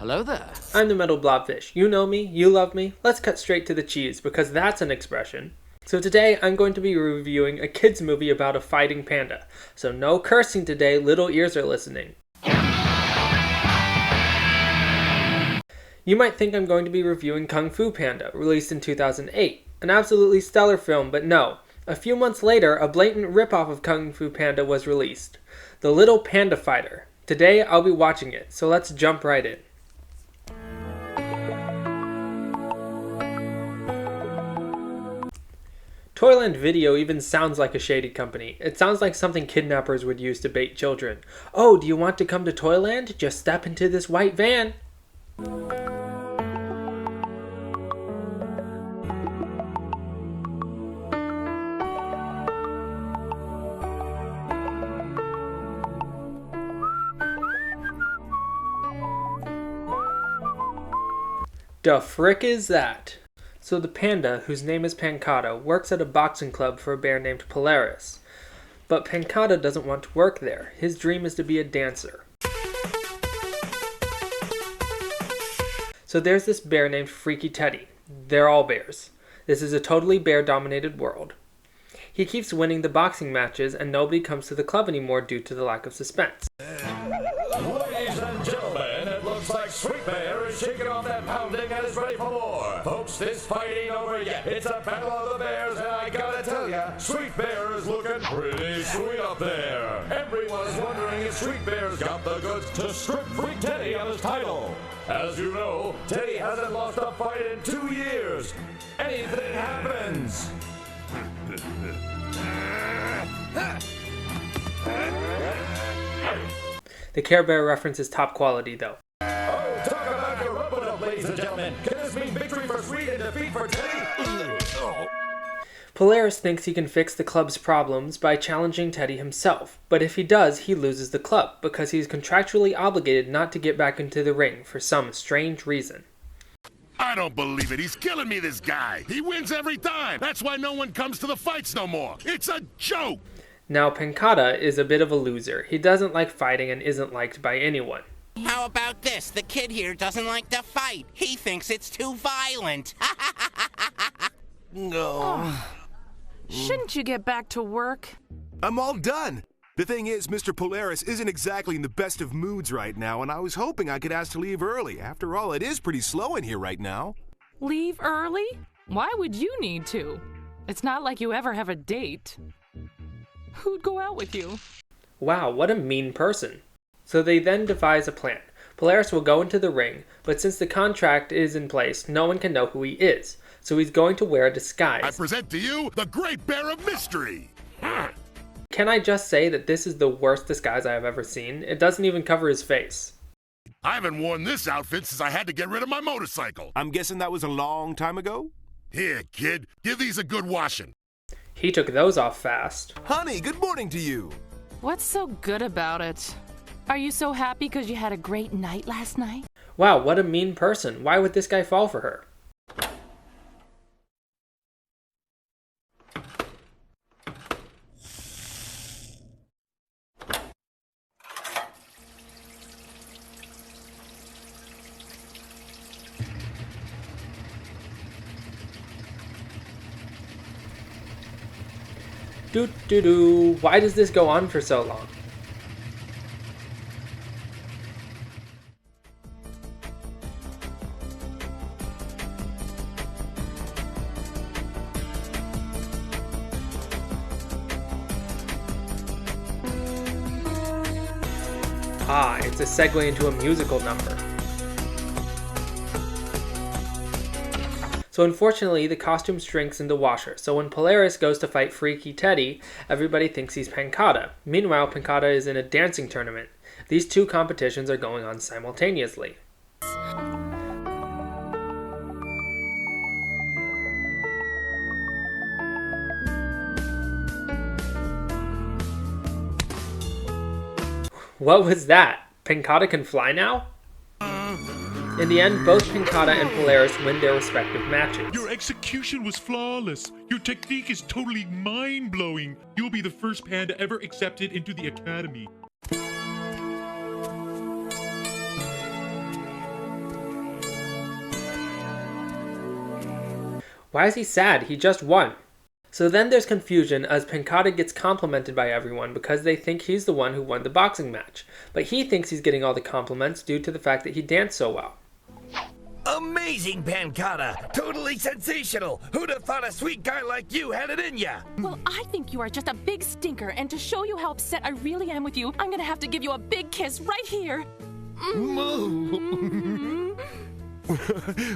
Hello there. I'm the metal blobfish. You know me, you love me. Let's cut straight to the cheese, because that's an expression. So today I'm going to be reviewing a kids movie about a fighting panda. So no cursing today, little ears are listening. You might think I'm going to be reviewing Kung Fu Panda, released in 2008. An absolutely stellar film, but no. A few months later, a blatant ripoff of Kung Fu Panda was released. The Little Panda Fighter. Today I'll be watching it, so let's jump right in. Toyland Video even sounds like a shady company. It sounds like something kidnappers would use to bait children. Oh, do you want to come to Toyland? Just step into this white van. The frick is that? So the panda, whose name is Pancata, works at a boxing club for a bear named Polaris. But Pancata doesn't want to work there. His dream is to be a dancer. So there's this bear named Freaky Teddy. They're all bears. This is a totally bear-dominated world. He keeps winning the boxing matches and nobody comes to the club anymore due to the lack of suspense. Ladies and gentlemen, it looks like Sweet Bear is shaking off that pounding and is ready for more. Folks, this fight ain't over yet. It's a battle of the bears, and I gotta tell ya, Sweet Bear is looking pretty sweet up there. Everyone is wondering if Sweet Bear's got the goods to strip Freak Teddy of his title. As you know, Teddy hasn't lost a fight in 2 years. Anything happens. The Care Bear reference is top quality though. Oh, talk about your rope-a-dope, ladies and gentlemen. Can this mean victory for Sweet and defeat for Teddy? Polaris thinks he can fix the club's problems by challenging Teddy himself, but if he does, he loses the club, because he's contractually obligated not to get back into the ring for some strange reason. I don't believe it. He's killing me, this guy. He wins every time. That's why no one comes to the fights no more. It's a joke. Now, Pancata is a bit of a loser. He doesn't like fighting and isn't liked by anyone. How about this? The kid here doesn't like to fight. He thinks it's too violent. No. Shouldn't you get back to work? I'm all done. The thing is, Mr. Polaris isn't exactly in the best of moods right now, and I was hoping I could ask to leave early. After all, it is pretty slow in here right now. Leave early? Why would you need to? It's not like you ever have a date. Who'd go out with you? Wow, what a mean person. So they then devise a plan. Polaris will go into the ring, but since the contract is in place, no one can know who he is. So he's going to wear a disguise. I present to you the Great Bear of Mystery. Can I just say that this is the worst disguise I have ever seen? It doesn't even cover his face. I haven't worn this outfit since I had to get rid of my motorcycle. I'm guessing that was a long time ago? Here, kid, give these a good washing. He took those off fast. Honey, good morning to you. What's so good about it? Are you so happy because you had a great night last night? Wow, what a mean person. Why would this guy fall for her? Doo-doo-doo. Why does this go on for so long? Ah, it's a segue into a musical number. So unfortunately, the costume shrinks in the washer, so when Polaris goes to fight Freaky Teddy, everybody thinks he's Pancata. Meanwhile, Pancata is in a dancing tournament. These two competitions are going on simultaneously. What was that? Pancata can fly now? In the end, both Pancata and Polaris win their respective matches. Your execution was flawless. Your technique is totally mind-blowing. You'll be the first panda ever accepted into the academy. Why is he sad? He just won. So then there's confusion as Pancata gets complimented by everyone because they think he's the one who won the boxing match. But he thinks he's getting all the compliments due to the fact that he danced so well. Amazing, Pancata! Totally sensational! Who'd have thought a sweet guy like you had it in ya? Well, I think you are just a big stinker, and to show you how upset I really am with you, I'm gonna have to give you a big kiss right here.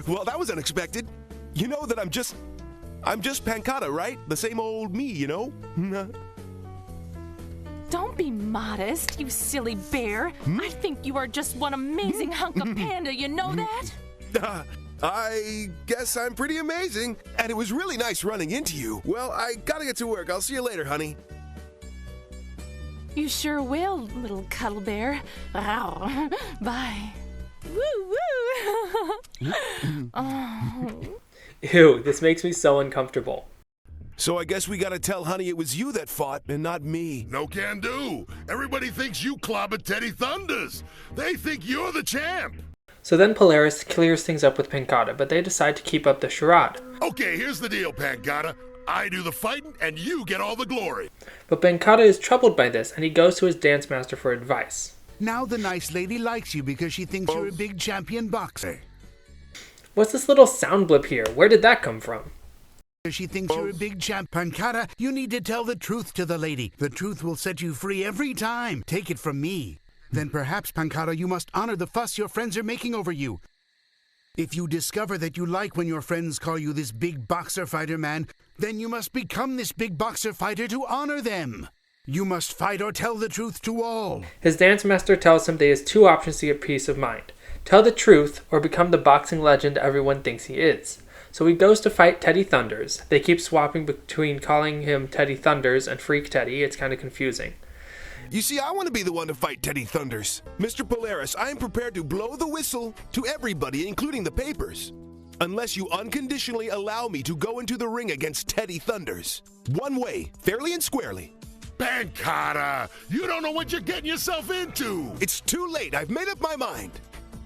Well, that was unexpected. You know that I'm just Pancata, right? The same old me, you know? Don't be modest, you silly bear. I think you are just one amazing hunk of panda, you know that? I guess I'm pretty amazing. And it was really nice running into you. Well, I gotta get to work. I'll see you later, honey. You sure will, little cuddle bear. Ow. Bye. Woo woo! Oh. Ew, this makes me so uncomfortable. So I guess we gotta tell honey it was you that fought and not me. No can do. Everybody thinks you clobbered Teddy Thunders. They think you're the champ. So then Polaris clears things up with Pancata, but they decide to keep up the charade. Okay, here's the deal, Pancata. I do the fighting, and you get all the glory. But Pancata is troubled by this, and he goes to his dance master for advice. Now the nice lady likes you because she thinks you're a big champion boxer. What's this little sound blip here? Where did that come from? She thinks you're a big champ. Pancata, you need to tell the truth to the lady. The truth will set you free every time. Take it from me. Then perhaps, Pancata, you must honor the fuss your friends are making over you. If you discover that you like when your friends call you this big boxer fighter man, then you must become this big boxer fighter to honor them. You must fight or tell the truth to all. His dance master tells him that he has two options to get peace of mind. Tell the truth or become the boxing legend everyone thinks he is. So he goes to fight Teddy Thunders. They keep swapping between calling him Teddy Thunders and Freak Teddy. It's kind of confusing. You see, I want to be the one to fight Teddy Thunders. Mr. Polaris, I am prepared to blow the whistle to everybody, including the papers. Unless you unconditionally allow me to go into the ring against Teddy Thunders. One way, fairly and squarely. Pancata, you don't know what you're getting yourself into. It's too late. I've made up my mind.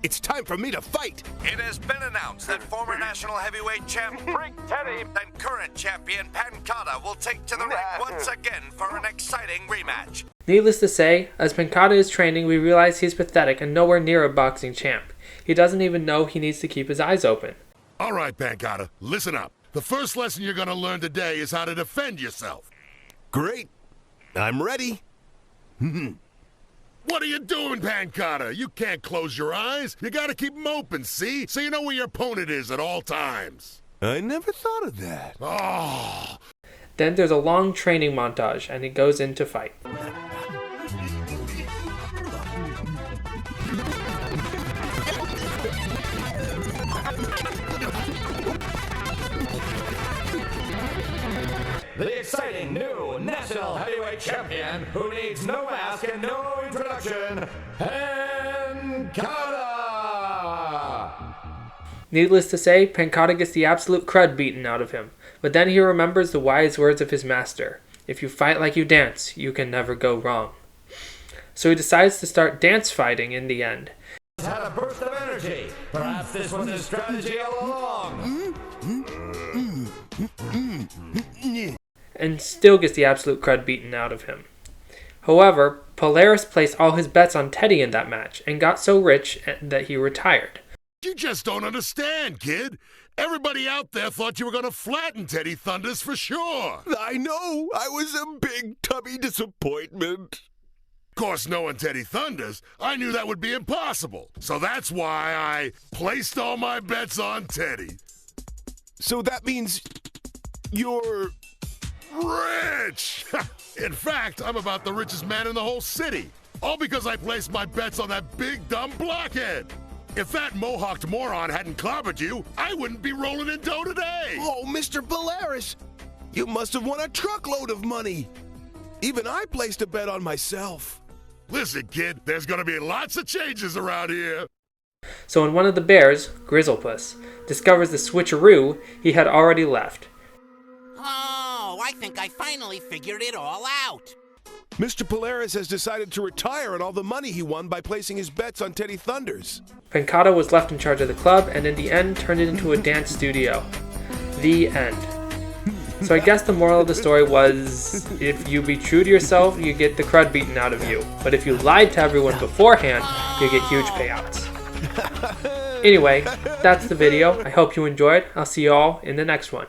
It's time for me to fight. It has been announced that former national heavyweight champ Freak Teddy and current champion Pancata will take to the ring once again for an exciting rematch. Needless to say, as Pancata is training, we realize he's pathetic and nowhere near a boxing champ. He doesn't even know he needs to keep his eyes open. All right, Pancata, listen up. The first lesson you're going to learn today is how to defend yourself. Great. I'm ready. What are you doing, Pancata? You can't close your eyes. You gotta keep them open, see? So you know where your opponent is at all times. I never thought of that. Oh. Then there's a long training montage, and he goes in to fight. The exciting new national heavyweight champion who needs no mask and no introduction, Pancata! Needless to say, Pancata gets the absolute crud beaten out of him, but then he remembers the wise words of his master. If you fight like you dance, you can never go wrong. So he decides to start dance fighting in the end. Had a burst of energy. Perhaps this was his strategy all along. And still gets the absolute crud beaten out of him. However, Polaris placed all his bets on Teddy in that match and got so rich that he retired. You just don't understand, kid. Everybody out there thought you were gonna flatten Teddy Thunders for sure. I know. I was a big tubby disappointment. Of course, knowing Teddy Thunders, I knew that would be impossible. So that's why I placed all my bets on Teddy. So that means you're rich! In fact, I'm about the richest man in the whole city. All because I placed my bets on that big dumb blockhead. If that mohawked moron hadn't clobbered you, I wouldn't be rolling in dough today. Oh, Mr. Polaris, you must have won a truckload of money. Even I placed a bet on myself. Listen, kid, there's gonna be lots of changes around here. So when one of the bears, Grizzlepuss, discovers the switcheroo, he had already left. Oh, I think I finally figured it all out. Mr. Polaris has decided to retire on all the money he won by placing his bets on Teddy Thunders. Pancata was left in charge of the club and in the end turned it into a dance studio. The end. So I guess the moral of the story was, if you be true to yourself, you get the crud beaten out of you. But if you lied to everyone beforehand, you get huge payouts. Anyway, that's the video. I hope you enjoyed. I'll see you all in the next one.